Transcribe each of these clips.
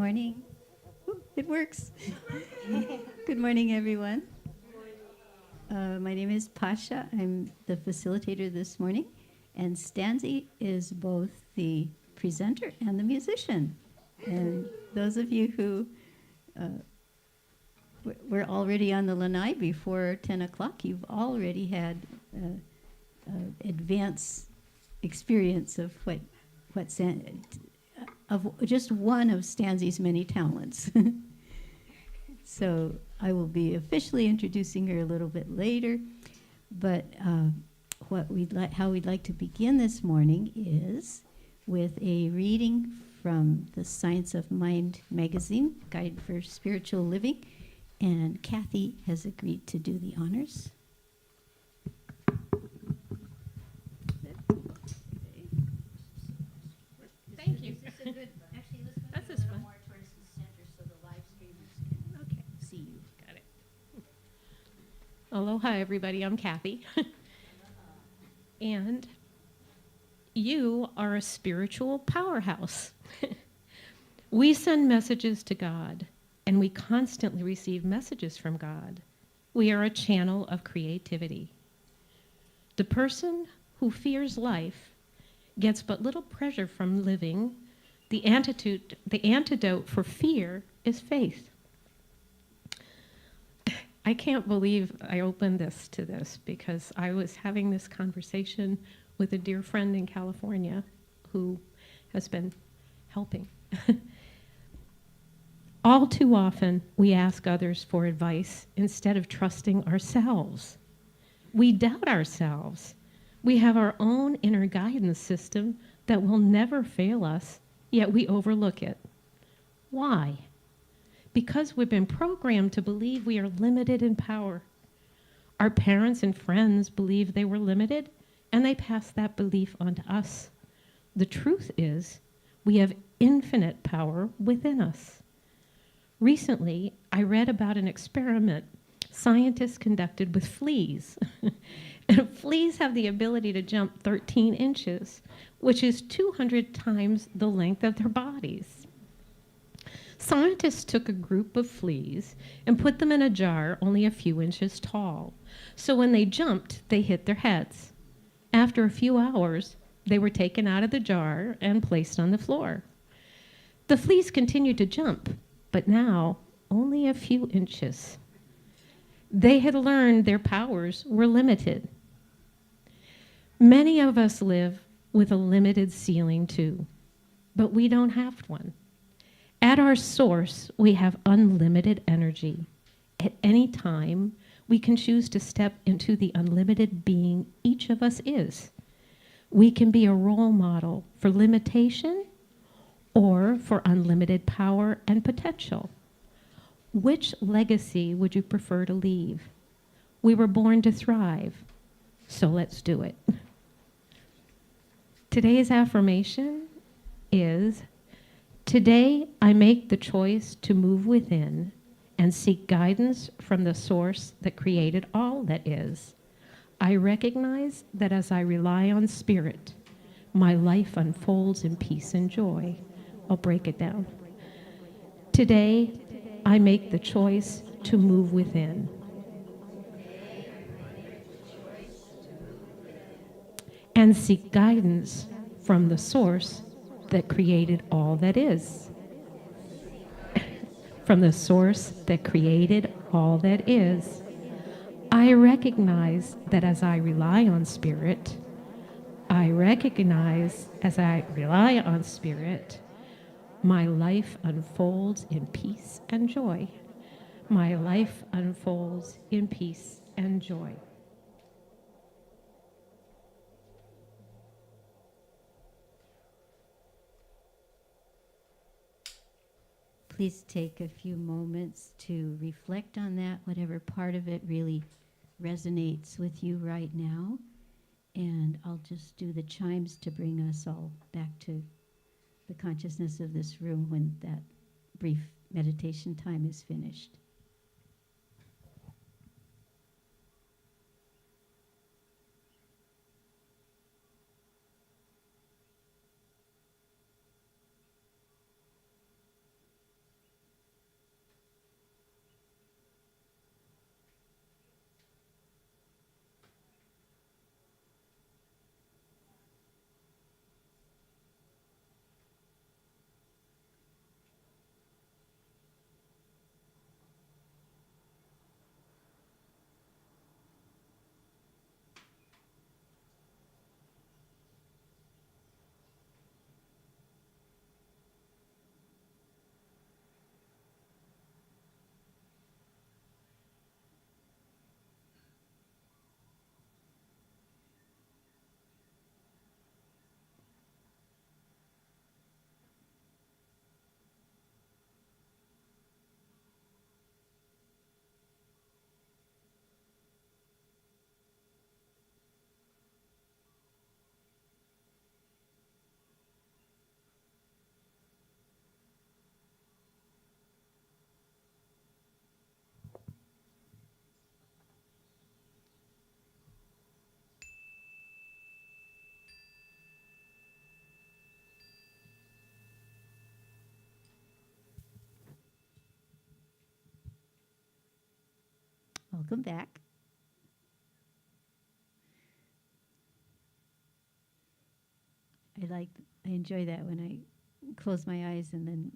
morning. Ooh, it works. Good morning, everyone. My name is Pasha. I'm the facilitator this morning. And Stanzie is both the presenter and the musician. And those of you who were already on the lanai before 10 o'clock, you've already had advanced experience of of just one of Stanzie's many talents. So I will be officially introducing her a little bit later, but how we'd like to begin this morning is with a reading from the Science of Mind magazine, Guide for Spiritual Living, and Kathy has agreed to do the honors. Thank you. Actually, let's move That's it a this little one. more towards the center so the live streamers can see you. Got it. Aloha, everybody. I'm Kathy. And you are a spiritual powerhouse. We send messages to God, and we constantly receive messages from God. We are a channel of creativity. The person who fears life gets but little pleasure from living. The antidote for fear is faith. I can't believe I opened this to this because I was having this conversation with a dear friend in California who has been helping. All too often, we ask others for advice instead of trusting ourselves. We doubt ourselves. We have our own inner guidance system that will never fail us, yet we overlook it. Why? Because we've been programmed to believe we are limited in power. Our parents and friends believed they were limited, and they passed that belief on to us. The truth is, we have infinite power within us. Recently, I read about an experiment scientists conducted with fleas. And fleas have the ability to jump 13 inches, which is 200 times the length of their bodies. Scientists took a group of fleas and put them in a jar only a few inches tall. So when they jumped, they hit their heads. After a few hours, they were taken out of the jar and placed on the floor. The fleas continued to jump, but now only a few inches. They had learned their powers were limited. Many of us live with a limited ceiling too, but we don't have one. At our source, we have unlimited energy. At any time, we can choose to step into the unlimited being each of us is. We can be a role model for limitation or for unlimited power and potential. Which legacy would you prefer to leave? We were born to thrive, so let's do it. Today's affirmation is, today I make the choice to move within and seek guidance from the source that created all that is. I recognize that as I rely on spirit, my life unfolds in peace and joy. I'll break it down. Today, I make the choice to move within. And seek guidance from the source that created all that is. From the source that created all that is. I recognize that as I rely on spirit, my life unfolds in peace and joy. My life unfolds in peace and joy. Please take a few moments to reflect on that, whatever part of it really resonates with you right now. And I'll just do the chimes to bring us all back to the consciousness of this room when that brief meditation time is finished. Welcome back. I enjoy that when I close my eyes and then,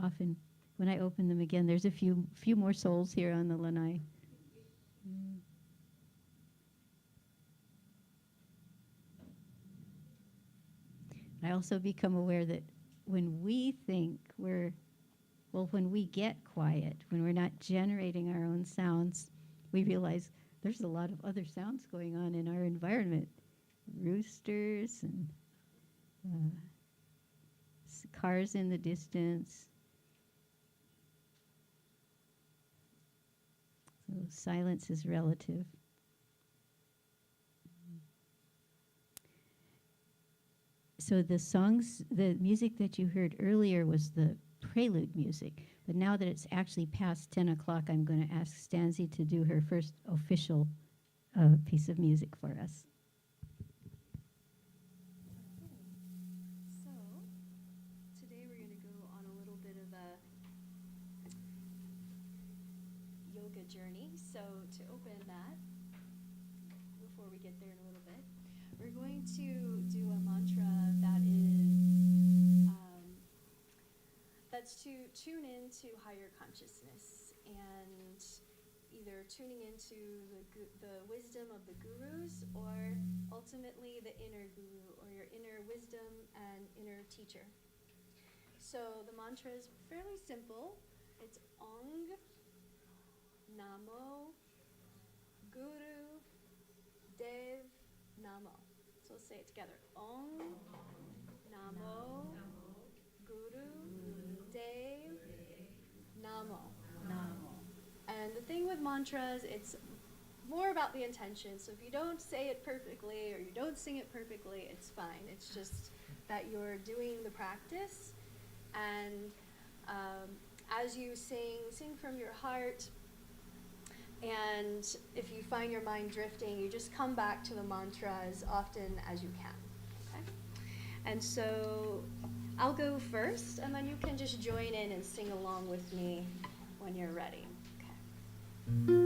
often when I open them again, there's a few more souls here on the lanai. Mm. I also become aware that when we when we get quiet, when we're not generating our own sounds, we realize there's a lot of other sounds going on in our environment. Roosters and cars in the distance. So silence is relative. So the music that you heard earlier was the prelude music. But now that it's actually past 10 o'clock, I'm going to ask Stanzie to do her first official piece of music for us. So, today we're going to go on a little bit of a yoga journey. So, to open that, before we get there in a little bit, we're going to do a mantra that is that's to tune into higher consciousness and either tuning into the wisdom of the gurus or ultimately the inner guru or your inner wisdom and inner teacher. So the mantra is fairly simple. It's Ong Namo Guru Dev Namo. So let's say it together. Ong Namo Guru Dev Namo. And the thing with mantras, it's more about the intention. So if you don't say it perfectly or you don't sing it perfectly, it's fine. It's just that you're doing the practice. And as you sing from your heart. And if you find your mind drifting, you just come back to the mantra as often as you can. Okay? And so I'll go first, and then you can just join in and sing along with me when you're ready. Okay.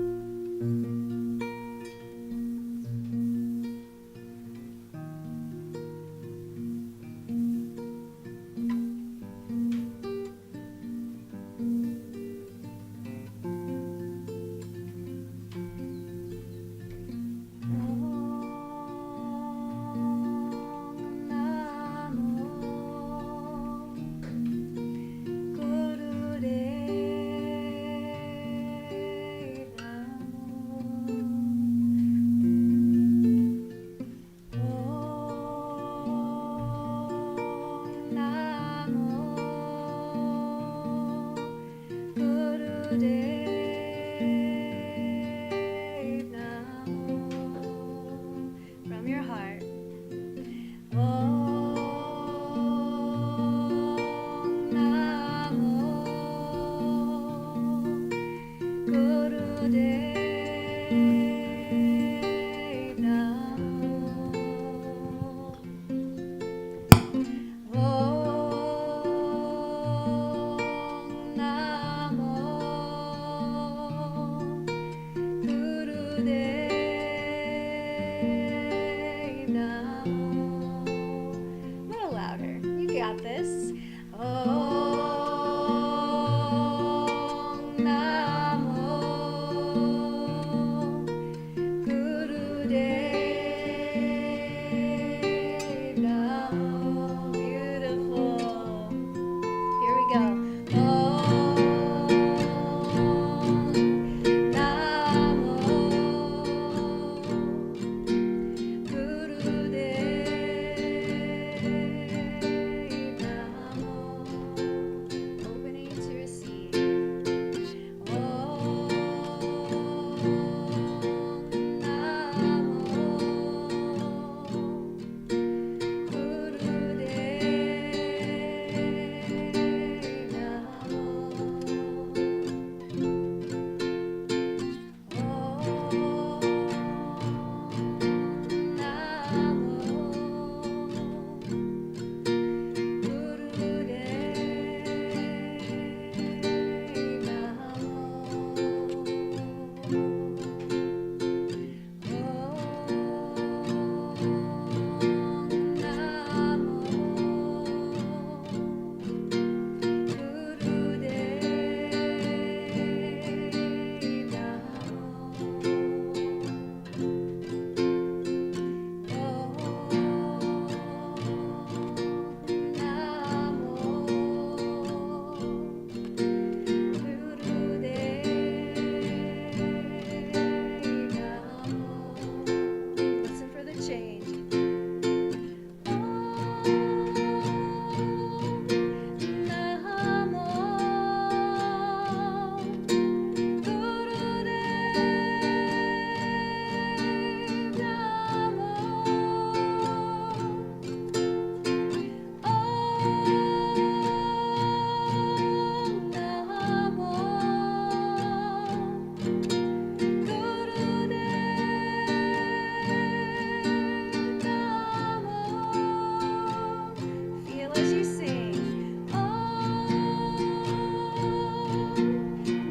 as you sing. Om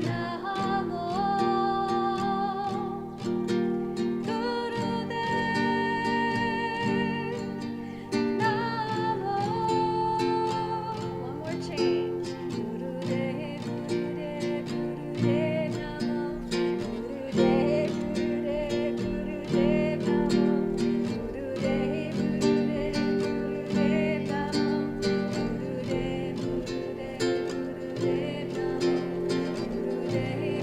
Namo Gurudev Namo. One more change. Gurudev, Gurudev, Gurudev Namo. Gurudev, Gurudev, Gurudev Namo. Gurudev, Gurudev, Gurudev Namo. Gurudev, Gurudev, Gurudev Namo. Gurudev,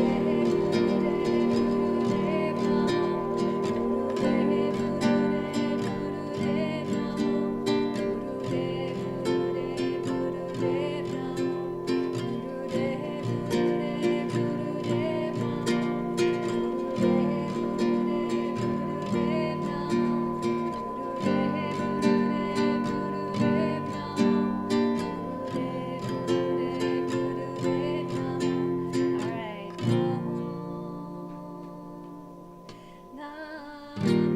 Gurudev,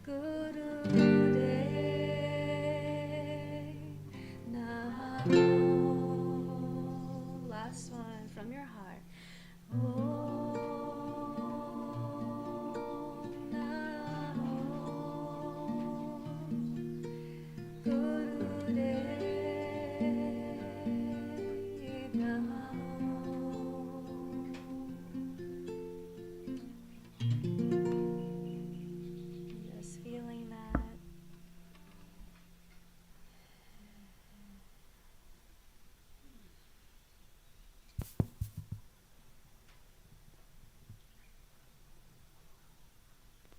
Gurudev Last one from your heart. Om Namo Gurudev Namo. Just feeling that.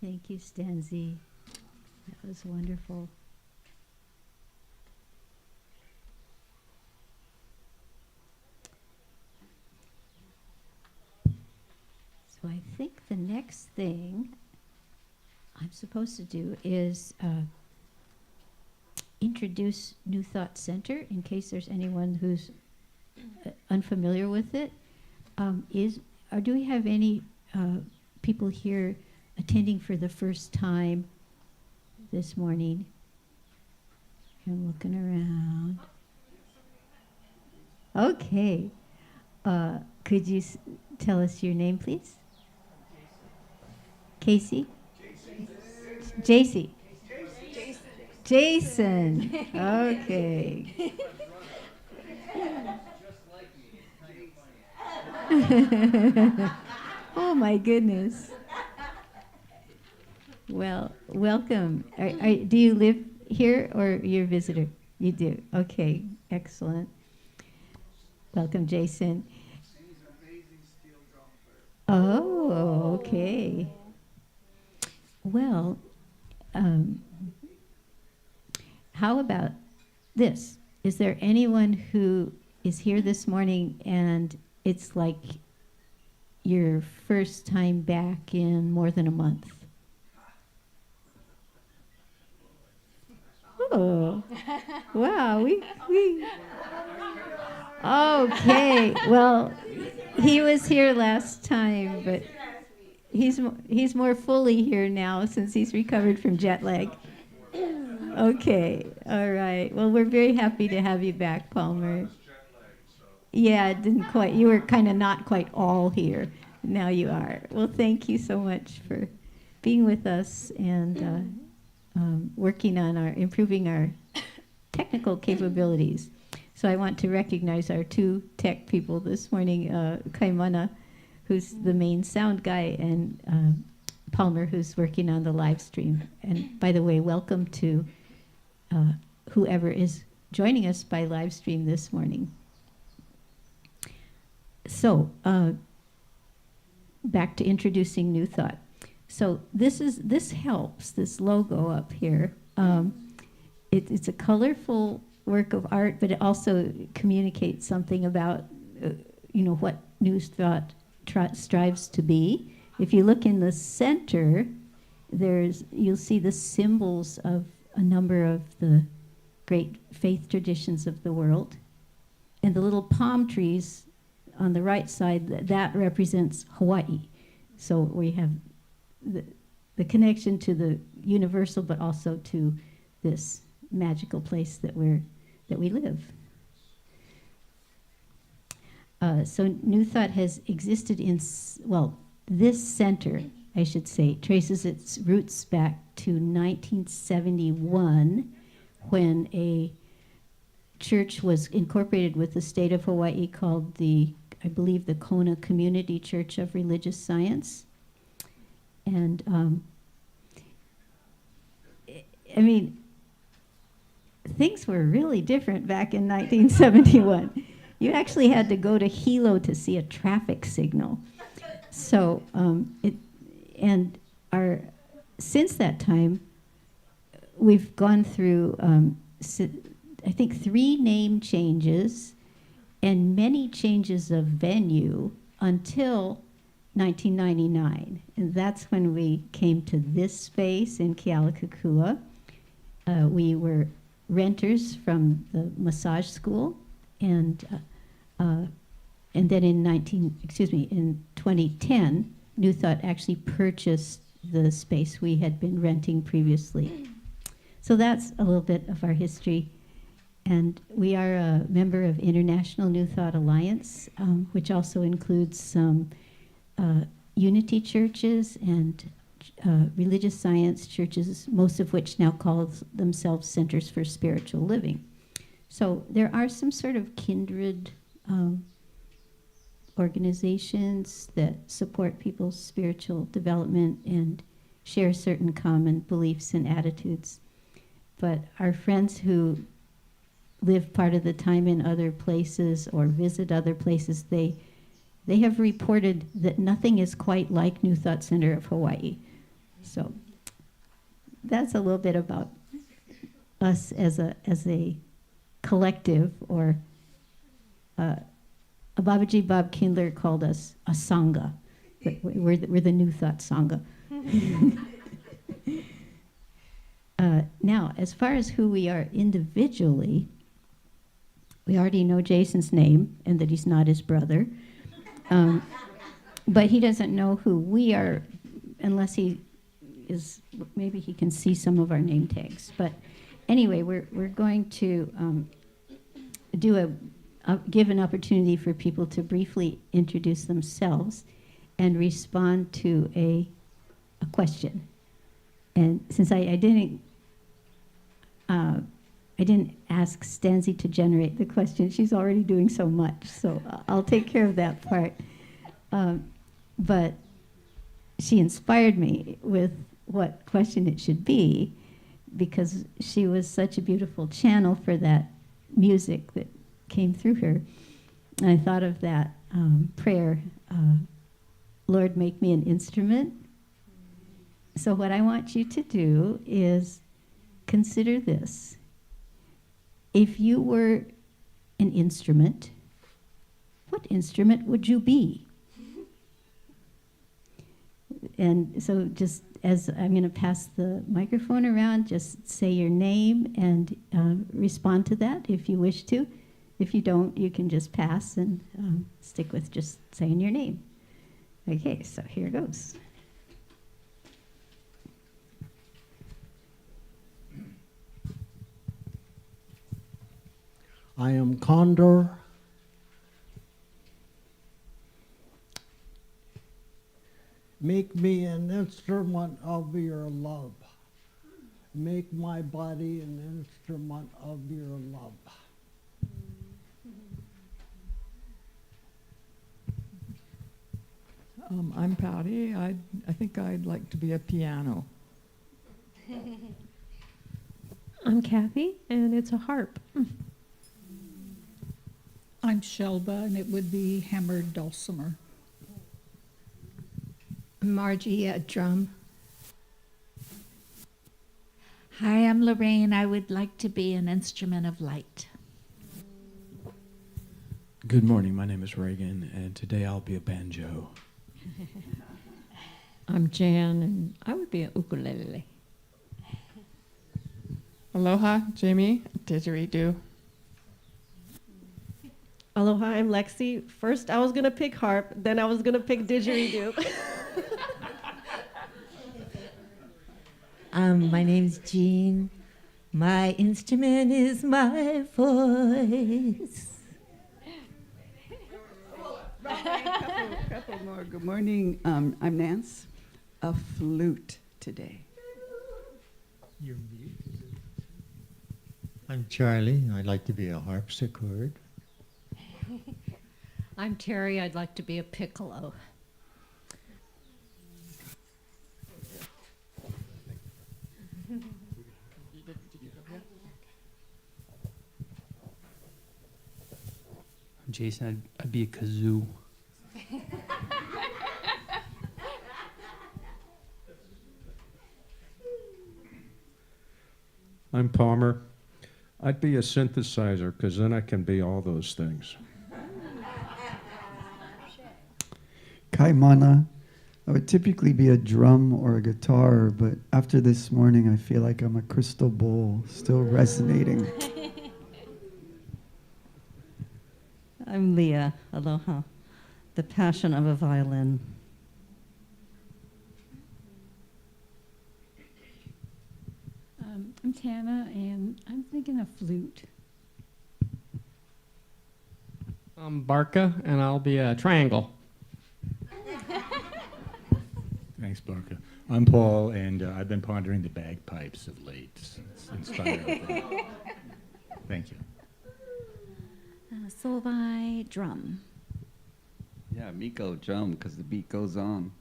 Thank you, Stanzie. That was wonderful. So I think the next thing I'm supposed to do is introduce New Thought Center in case there's anyone who's unfamiliar with it. Do we have any people here attending for the first time this morning? I'm looking around. Okay. Could you tell us your name, please? Casey? JC. Jason. Okay. Oh my goodness. Well, welcome. Do you live here or you're a visitor? You do. Okay, excellent. Welcome, Jason. Oh, okay. Well, how about this? Is there anyone who is here this morning and it's like your first time back in more than a month? Oh, wow, we okay. Well, he was here last time, but he's more fully here now since he's recovered from jet lag. Okay, all right. Well, we're very happy to have you back, Palmer. Yeah, it didn't quite. You were kind of not quite all here. Now you are. Well, thank you so much for being with us and working on improving our technical capabilities. So I want to recognize our two tech people this morning, Kaimana, who's the main sound guy, and Palmer, who's working on the live stream. And by the way, welcome to whoever is joining us by live stream this morning. So back to introducing New Thought. So this helps, this logo up here. It's a colorful work of art, but it also communicates something about what New Thought strives to be. If you look in the center, you'll see the symbols of a number of the great faith traditions of the world. And the little palm trees on the right side, that represents Hawaii. So we have the connection to the universal, but also to this magical place that we live. So New Thought has existed in, this center, I should say, traces its roots back to 1971, when a church was incorporated with the state of Hawaii called I believe the Kona Community Church of Religious Science. And I mean, things were really different back in 1971. You actually had to go to Hilo to see a traffic signal. So since that time, we've gone through, I think, 3 name changes and many changes of venue until 1999. And that's when we came to this space in Kealakekua. We were renters from the massage school, and then in 2010, New Thought actually purchased the space we had been renting previously. So that's a little bit of our history. And we are a member of International New Thought Alliance, which also includes some unity churches and religious science churches, most of which now call themselves Centers for Spiritual Living. So there are some sort of kindred organizations that support people's spiritual development and share certain common beliefs and attitudes. But our friends who live part of the time in other places or visit other places, they have reported that nothing is quite like New Thought Center of Hawaii. So that's a little bit about us as a collective, or Babaji Bob Kindler called us a Sangha. But we're the New Thought Sangha. Now, as far as who we are individually, we already know Jason's name and that he's not his brother. But he doesn't know who we are unless maybe he can see some of our name tags. But anyway, we're going to give an opportunity for people to briefly introduce themselves and respond to a question. And since I didn't ask Stanzie to generate the question, she's already doing so much, so I'll take care of that part. But she inspired me with what question it should be, because she was such a beautiful channel for that music that came through her. And I thought of that prayer, Lord, make me an instrument. So what I want you to do is consider this. If you were an instrument, what instrument would you be? And so just as I'm going to pass the microphone around, just say your name and respond to that if you wish to. If you don't, you can just pass and stick with just saying your name. Okay, so here goes. I am Condor. Make me an instrument of your love. Make my body an instrument of your love. I'm Patty. I think I'd like to be a piano. I'm Kathy, and it's a harp. I'm Shelba, and it would be hammered dulcimer. Margie, a drum. Hi, I'm Lorraine. I would like to be an instrument of light. Good morning. My name is Reagan, and today I'll be a banjo. I'm Jan, and I would be an ukulele. Aloha, Jamie, didgeridoo. Aloha, I'm Lexi. First, I was going to pick harp, then I was going to pick didgeridoo. My name's Jean. My instrument is my voice. Couple more. Good morning. I'm Nance. A flute today. You're muted. I'm Charlie. I'd like to be a harpsichord. I'm Terry. I'd like to be a piccolo. I'm Jason. I'd be a kazoo. I'm Palmer. I'd be a synthesizer because then I can be all those things. Kaimana. I would typically be a drum or a guitar, but after this morning, I feel like I'm a crystal bowl, still resonating. I'm Leah. Aloha. The passion of a violin. I'm Tana, and I'm thinking a flute. I'm Barca, and I'll be a triangle. Thanks, Barca. I'm Paul, and I've been pondering the bagpipes of late. It's inspired. Thank you. Solvay, drum. Yeah, Miko, drum, because the beat goes on.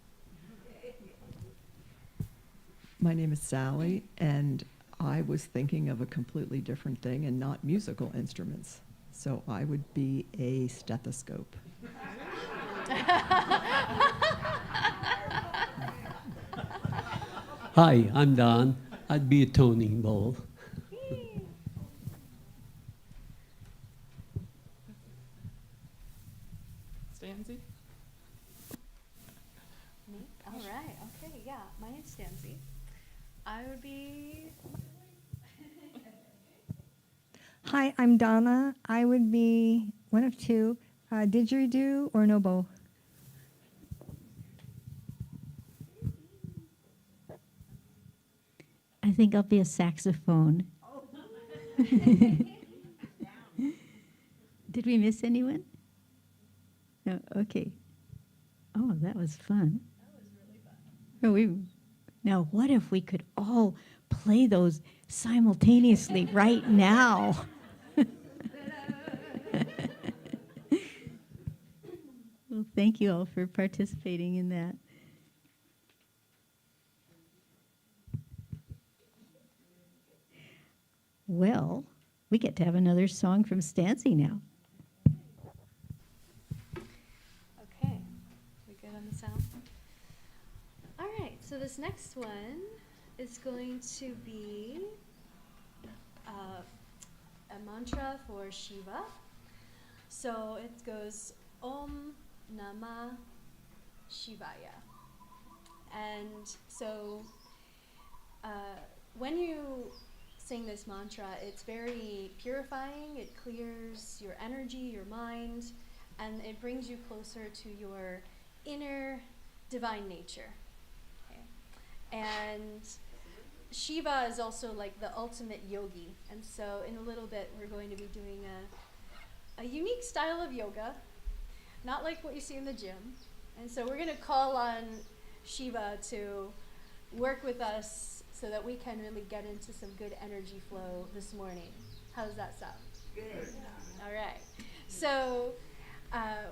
My name is Sally, and I was thinking of a completely different thing and not musical instruments. So I would be a stethoscope. Hi, I'm Don. I'd be a toning bowl. Stanzie? Me? All right. Okay. Yeah. My name's Stanzie. I would be. Hi, I'm Donna. I would be one of two, didgeridoo or nobo. I think I'll be a saxophone. Did we miss anyone? No, okay. Oh, that was fun. That was really fun. Now, what if we could all play those simultaneously right now? Well, thank you all for participating in that. Well, we get to have another song from Stanzie now. Okay. We good on the sound? All right. So this next one is going to be a mantra for Shiva. So it goes Om Namah Shivaya. And so when you sing this mantra, it's very purifying. It clears your energy, your mind, and it brings you closer to your inner divine nature. Okay. And Shiva is also like the ultimate yogi. And so in a little bit, we're going to be doing a unique style of yoga, not like what you see in the gym. And so we're going to call on Shiva to work with us so that we can really get into some good energy flow this morning. How does that sound? Good. All right. So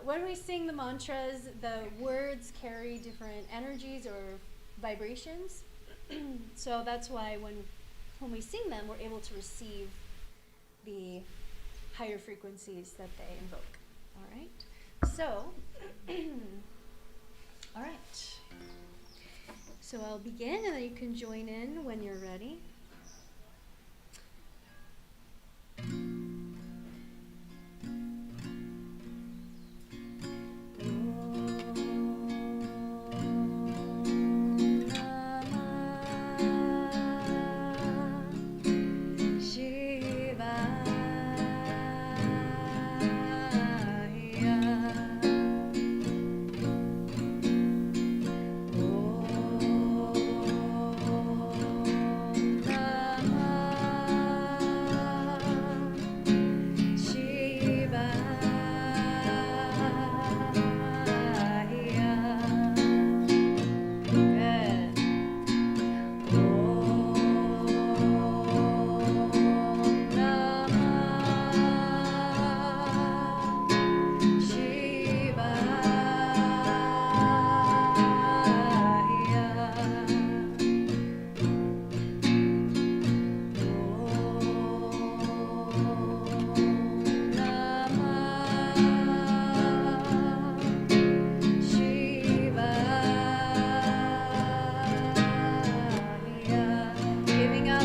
when we sing the mantras, the words carry different energies or vibrations. So that's why when we sing them, we're able to receive the higher frequencies that they invoke. All right. So, all right. So I'll begin, and then you can join in when you're ready.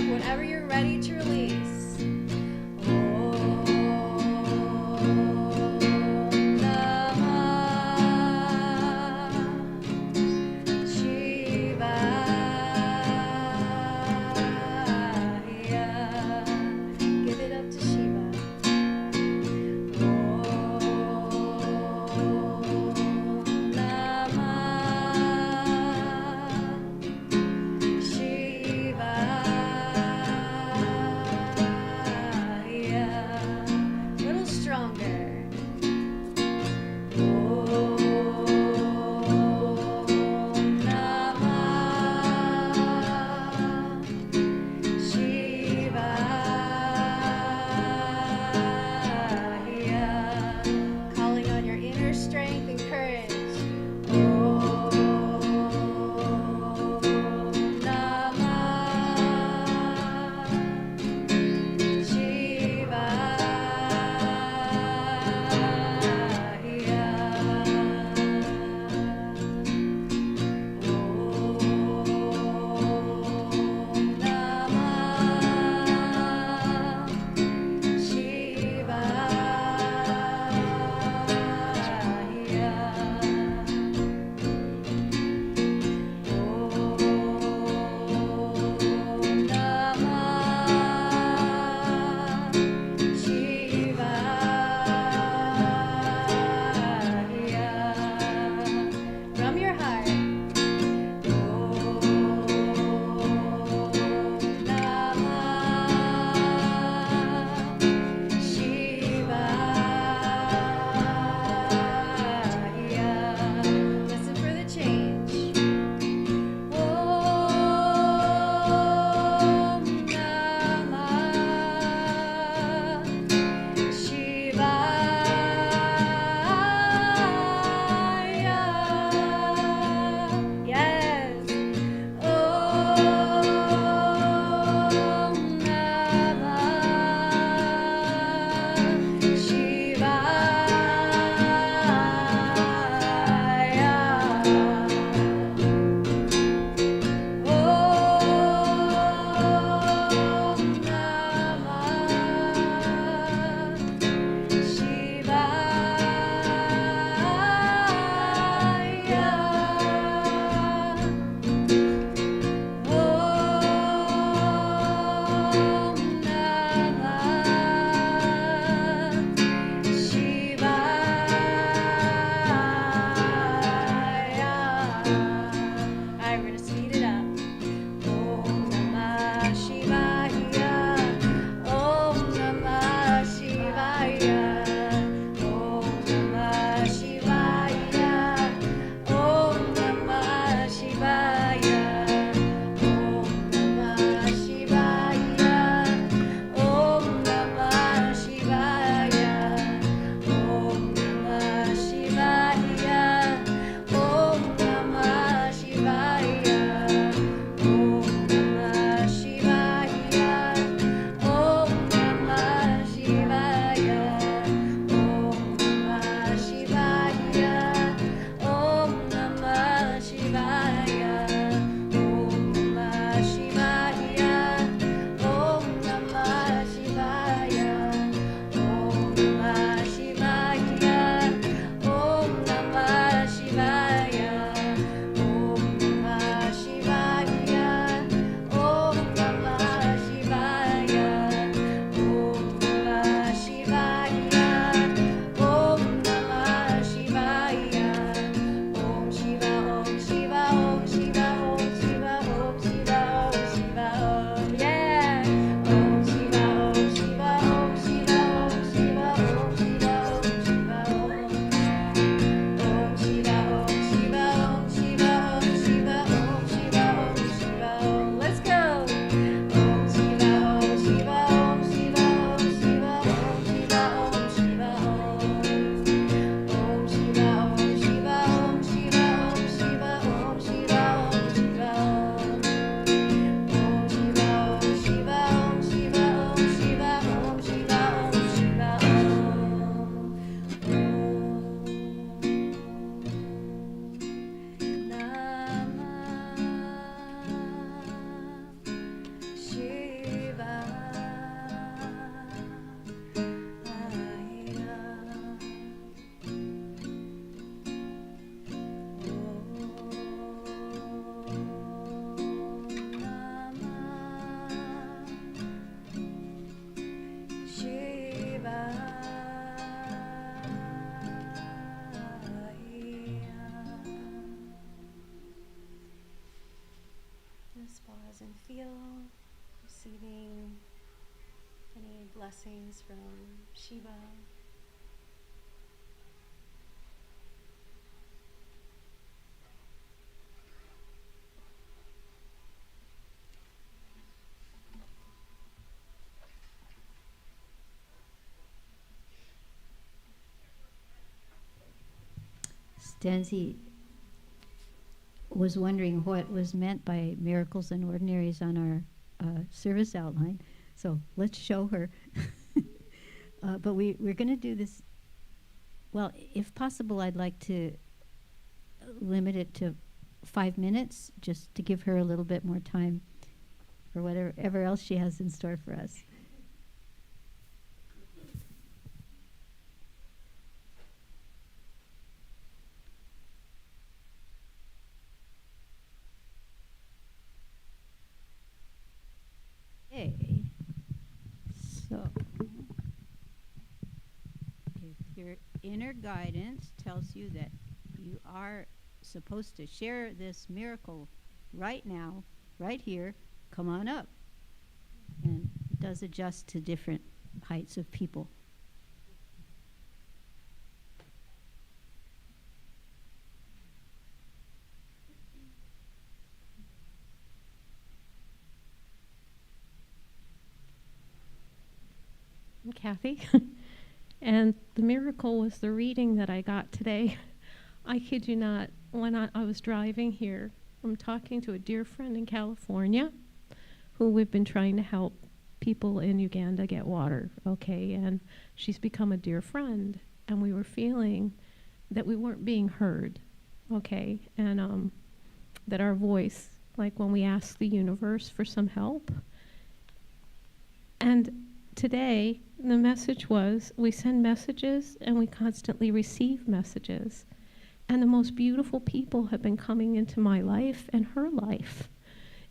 Whenever you're ready to release. Give it up to Shiva. Namah Shiva. pause and feel, receiving any blessings from Shiva. Stanzie was wondering what was meant by miracles and ordinaries on our service outline. So let's show her. But we're going to do this. Well, if possible, I'd like to limit it to 5 minutes, just to give her a little bit more time for whatever else she has in store for us. Okay. So, if your inner guidance tells you that you are supposed to share this miracle right now, right here, come on up. And it does adjust to different heights of people. I'm Kathy, and the miracle was the reading that I got today. I kid you not, when I was driving here, I'm talking to a dear friend in California who we've been trying to help people in Uganda get water, okay, and she's become a dear friend, and we were feeling that we weren't being heard, okay, and that our voice, like when we asked the universe for some help, and today, the message was, we send messages and we constantly receive messages. And the most beautiful people have been coming into my life and her life.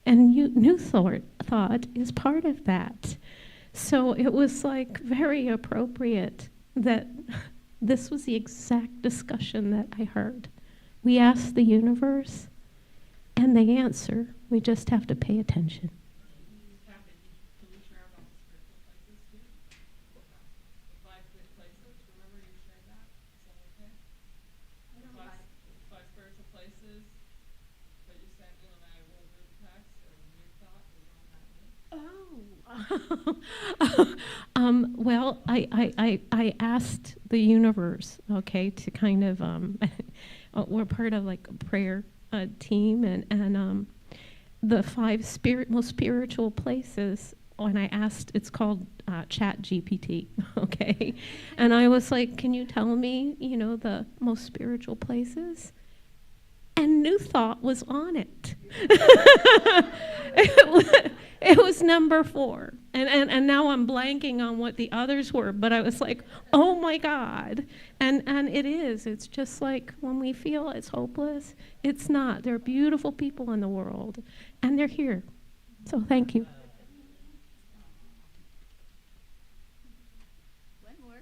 And New Thought is part of that. So it was like very appropriate that this was the exact discussion that I heard. We ask the universe and they answer. We just have to pay attention. Well, I asked the universe, okay, to kind of, we're part of like a prayer team, and the 5 most spiritual places, when I asked, it's called Chat GPT, okay? And I was like, can you tell me, the most spiritual places? And New Thought was on it. It was number 4. And now I'm blanking on what the others were, but I was like, oh my God. And it is. It's just like when we feel it's hopeless, it's not. There are beautiful people in the world, and they're here. So thank you. One more.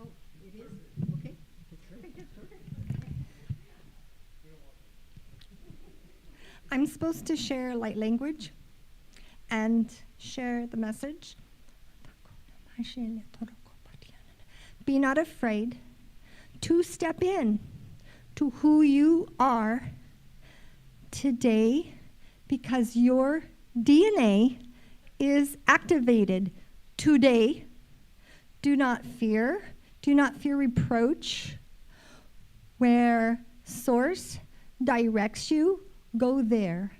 Oh, it is? Okay. I'm supposed to share light language and share the message. Be not afraid to step in to who you are today, because your DNA is activated today. Do not fear reproach. Where Source directs you, go there.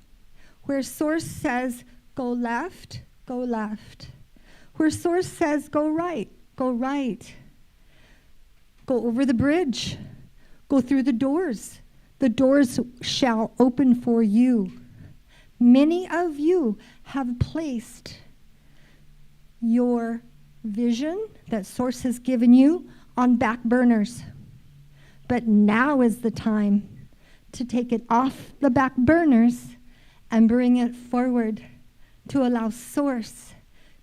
Where Source says, go left, go left. Where Source says, go right, go right. Go over the bridge. Go through the doors. The doors shall open for you. Many of you have placed your vision that Source has given you on back burners. But now is the time to take it off the back burners and bring it forward to allow Source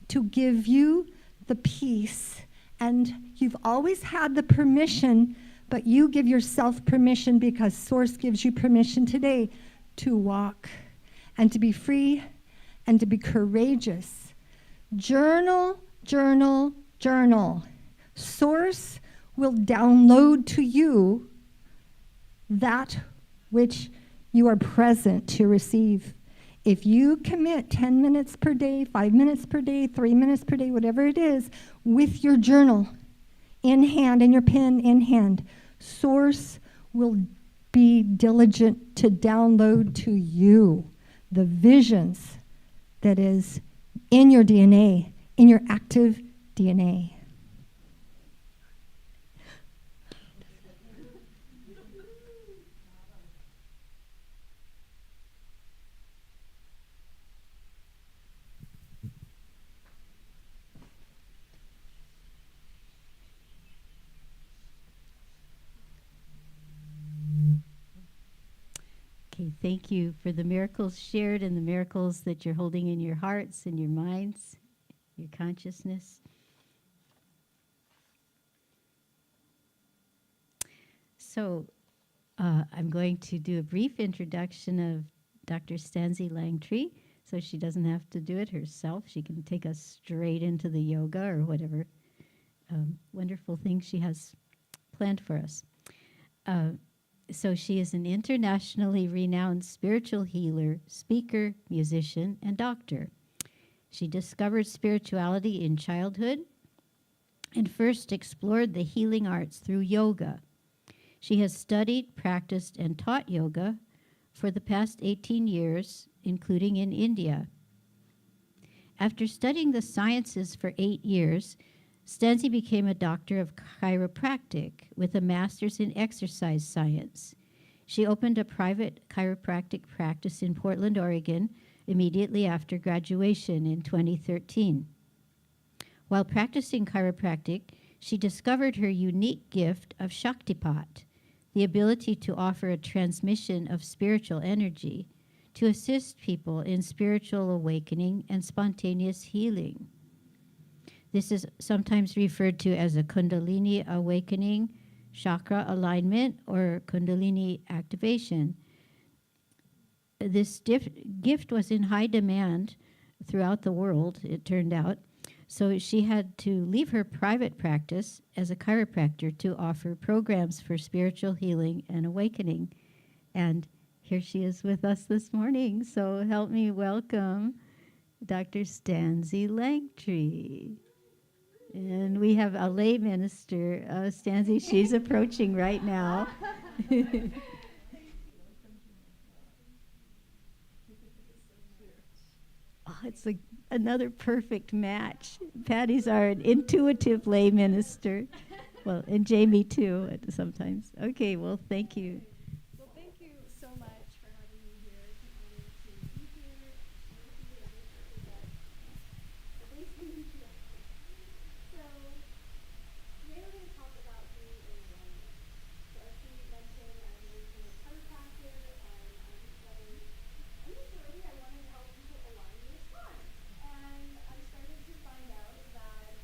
to give you the peace And you've always had the permission, but you give yourself permission because Source gives you permission today to walk and to be free and to be courageous. Journal, journal, journal. Source will download to you that which you are present to receive. If you commit 10 minutes per day, 5 minutes per day, 3 minutes per day, whatever it is, with your journal in hand and your pen in hand, Source will be diligent to download to you the visions that is in your DNA, in your active DNA. Okay, thank you for the miracles shared and the miracles that you're holding in your hearts and your minds, your consciousness. So I'm going to do a brief introduction of Dr. Stanzie Langree, so she doesn't have to do it herself. She can take us straight into the yoga or whatever wonderful thing she has planned for us. So she is an internationally renowned spiritual healer, speaker, musician, and doctor. She discovered spirituality in childhood and first explored the healing arts through yoga. She has studied, practiced, and taught yoga for the past 18 years, including in India. After studying the sciences for 8 years, Stanzie became a doctor of chiropractic with a master's in exercise science. She opened a private chiropractic practice in Portland, Oregon, immediately after graduation in 2013. While practicing chiropractic, she discovered her unique gift of Shaktipat, the ability to offer a transmission of spiritual energy to assist people in spiritual awakening and spontaneous healing. This is sometimes referred to as a Kundalini awakening, chakra alignment, or Kundalini activation. This gift was in high demand throughout the world, it turned out, so she had to leave her private practice as a chiropractor to offer programs for spiritual healing and awakening. And here she is with us this morning, so help me welcome Dr. Stanzie Langree. And we have a lay minister, Stanzie. She's approaching right now. Oh, it's another perfect match. Patty's our intuitive lay minister. Well, and Jamie too, sometimes. Okay, well, thank you. Well, thank you so much for having me here. It's an honor to be here. So, today we're going to talk about being in alignment. So, as we mentioned, I'm originally a chiropractor, and I discovered initially I wanted to help people align and respond. And I started to find out that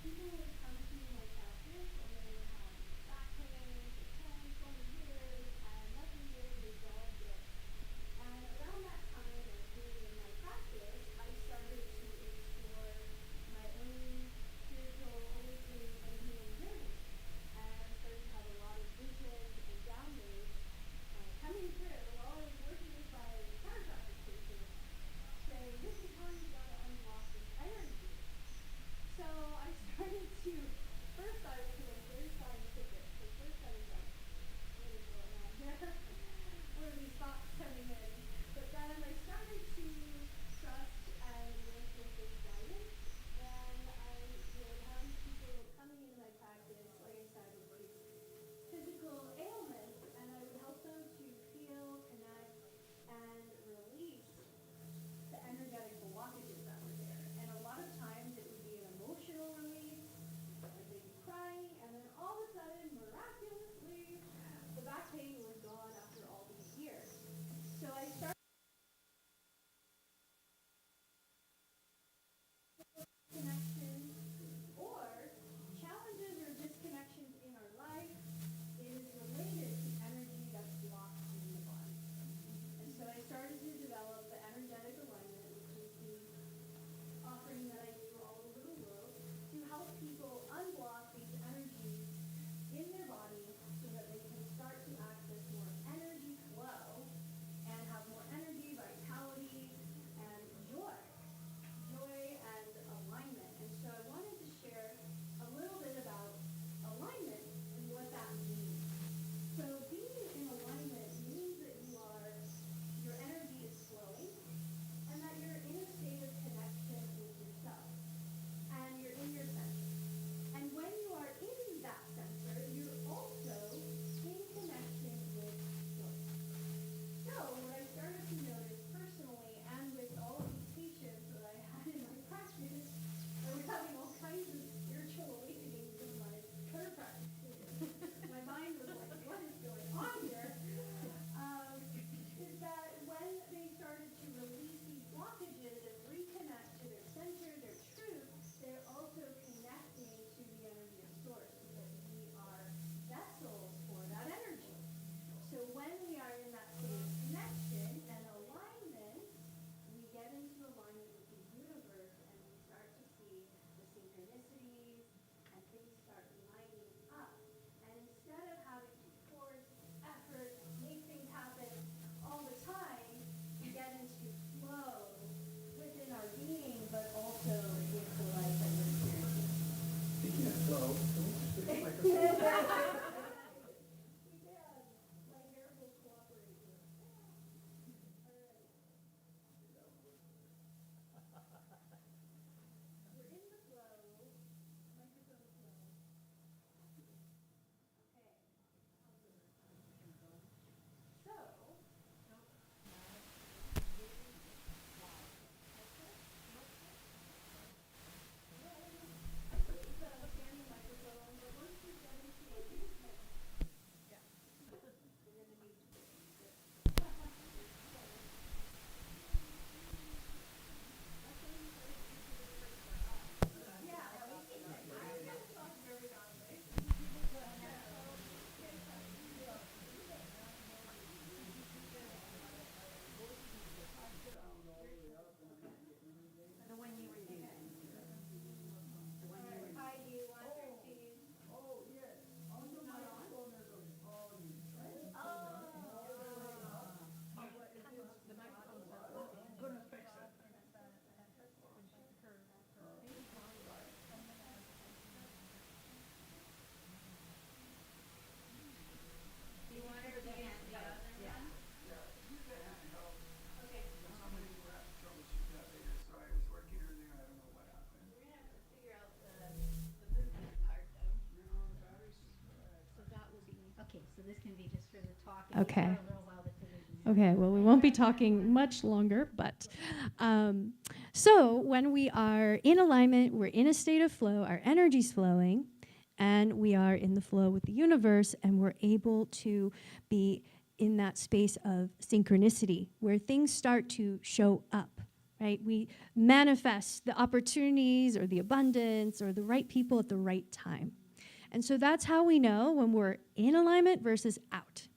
people would come to my practice and they would have back pain for 10, 20 years, and nothing really resolved it. And around that time, as being in my practice, I started to explore my own spiritual awakening and healing journey. And I started to have a lot of visions and downloads coming through while I was working with my chiropractic patient, saying, this is how you're going to unblock this energy. So I started to, first I was feeling very scientific. So first I was like, what is going on here? Where are these thoughts coming in? But then I started to trust and work with this guidance. And I would have these people coming into my practice, like I said, with these physical ailments. And I would help them to feel, connect, and release the energetic blockages that were there. And a lot of times it would be an emotional release, like they'd be crying, and then all of a sudden, miraculously, the back pain was gone after all these years. So I started connection, or Okay, so this can be just for the talk. And Okay. for a little while the division. Okay, well, we won't be talking much longer, but so when we are in alignment, we're in a state of flow, our energy's flowing, and we are in the flow with the universe, and we're able to be in that space of synchronicity where things start to show up, right? We manifest the opportunities or the abundance or the right people at the right time. And so that's how we know when we're in alignment versus out.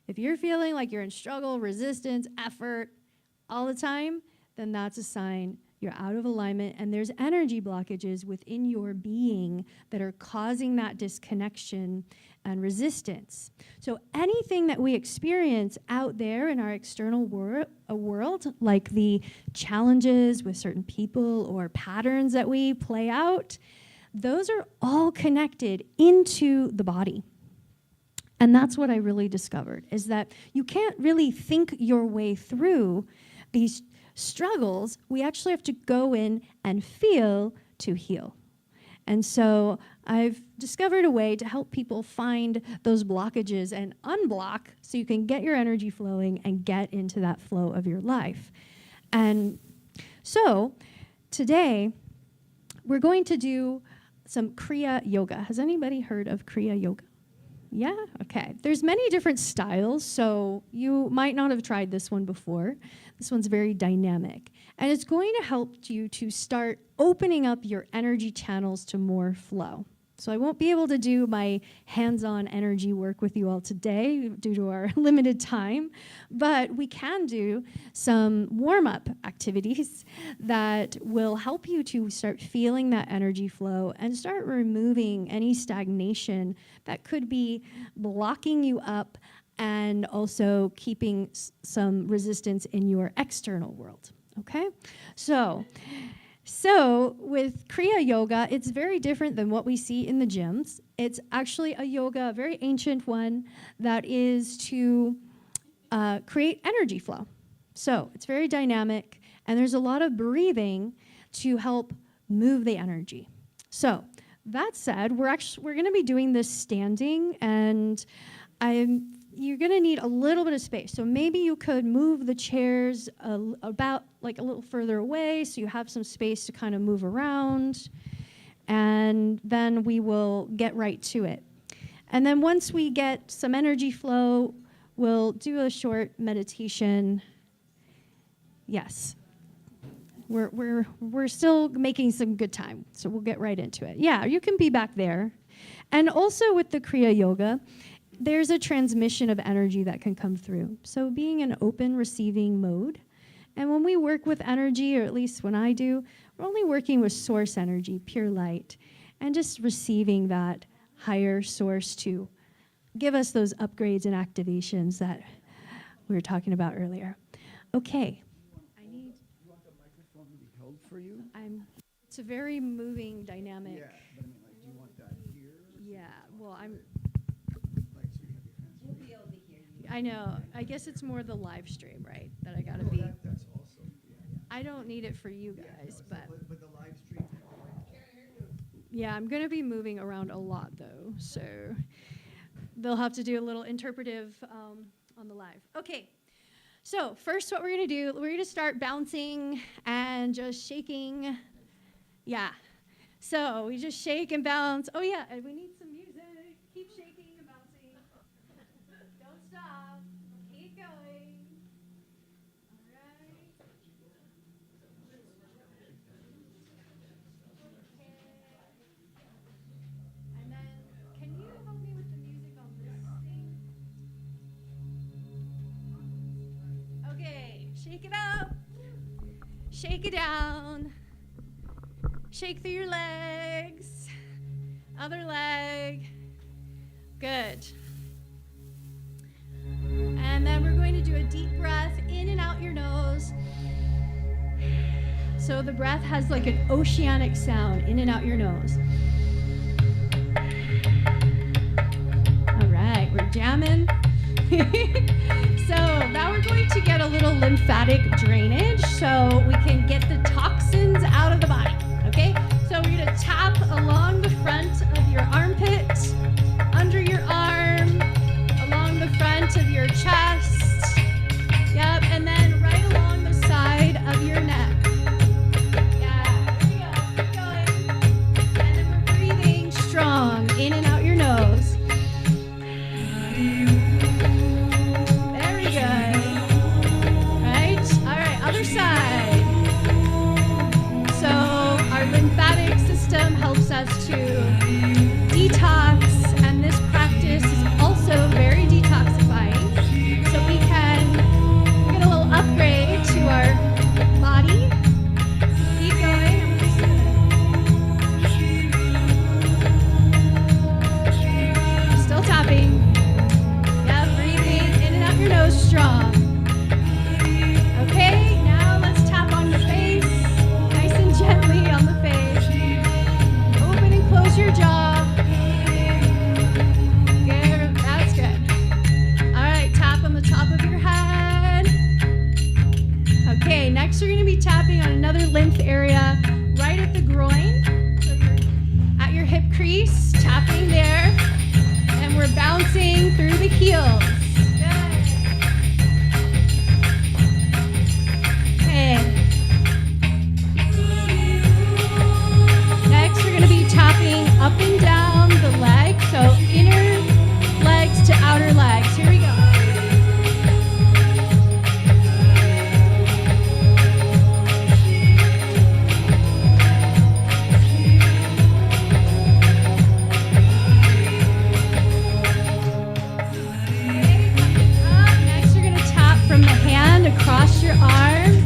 If you're feeling like you're in struggle, resistance, effort all the time, then that's a sign you're out of alignment and there's energy blockages within your being that are causing that disconnection and resistance. So anything that we experience out there in our external world, like the challenges with certain people or patterns that we play out, those are all connected into the body. And that's what I really discovered, is that you can't really think your way through these struggles. We actually have to go in and feel to heal. And so I've discovered a way to help people find those blockages and unblock so you can get your energy flowing and get into that flow of your life. And so today we're going to do some Kriya Yoga. Has anybody heard of Kriya Yoga? Yeah? Okay. There's many different styles, so you might not have tried this one before. This one's very dynamic. And it's going to help you to start opening up your energy channels to more flow. So I won't be able to do my hands-on energy work with you all today due to our limited time, but we can do some warm-up activities that will help you to start feeling that energy flow and start removing any stagnation that could be blocking you up and also keeping some resistance in your external world, okay? So with Kriya Yoga, it's very different than what we see in the gyms. It's actually a yoga, a very ancient one, that is to create energy flow. So it's very dynamic, and there's a lot of breathing to help move the energy. So that said, we're going to be doing this standing, and you're going to need a little bit of space. So maybe you could move the chairs about like a little further away so you have some space to kind of move around. And then we will get right to it. And then once we get some energy flow, we'll do a short meditation. Yes. We're still making some good time, so we'll get right into it. Yeah, you can be back there. And also with the Kriya Yoga, there's a transmission of energy that can come through. So being in open receiving mode. And when we work with energy, or at least when I do, we're only working with source energy, pure light, and just receiving that higher source to give us those upgrades and activations that we were talking about earlier. Okay. You want the microphone to be held for you? It's a very moving dynamic. Yeah, but I mean, like, do you want that here? Yeah, Well, I know. I guess it's more the live stream, right? That I gotta be. That's also. I don't need it for you guys, but But the live stream. yeah, I'm gonna be moving around a lot though, so they'll have to do a little interpretive on the live. Okay. So first, what we're gonna do, we're gonna start bouncing and just shaking. Yeah. So we just shake and bounce. Oh yeah, and we need some music. Keep shaking and bouncing. Don't stop. Keep going. All right. Okay. And then, can you help me with the music on this thing? Okay, shake it up. Shake it down. Shake through your legs. Other leg. Good. And then we're going to do a deep breath in and out your nose. So the breath has like an oceanic sound in and out your nose. All right, we're jamming. So now we're going to get a little lymphatic drainage so we can get the toxins out of the body, okay? So we're gonna tap along the front of your armpit, under your arm, along the front of your chest, yep, and then right along the side of your neck. Yeah, there we go, keep going. And then we're breathing strong, in and out your nose. Very good. Right? All right, other side. So our lymphatic system helps us to detox, and this practice is also very detoxifying. So we can get a little upgrade to our body. Keep going. Still tapping. Yeah, breathing in and out your nose strong. Okay, now let's tap on the face. Nice and gently on the face. Open and close your jaw. Good, that's good. All right, tap on the top of your head. Okay, next we're gonna be tapping on another lymph area right at the groin. So you're at your hip crease, tapping there. And we're bouncing through the heels. Good. Okay. Next, we're going to be tapping up and down the leg. So inner legs to outer legs. Here we go. Next, you're going to tap from the hand across your arms.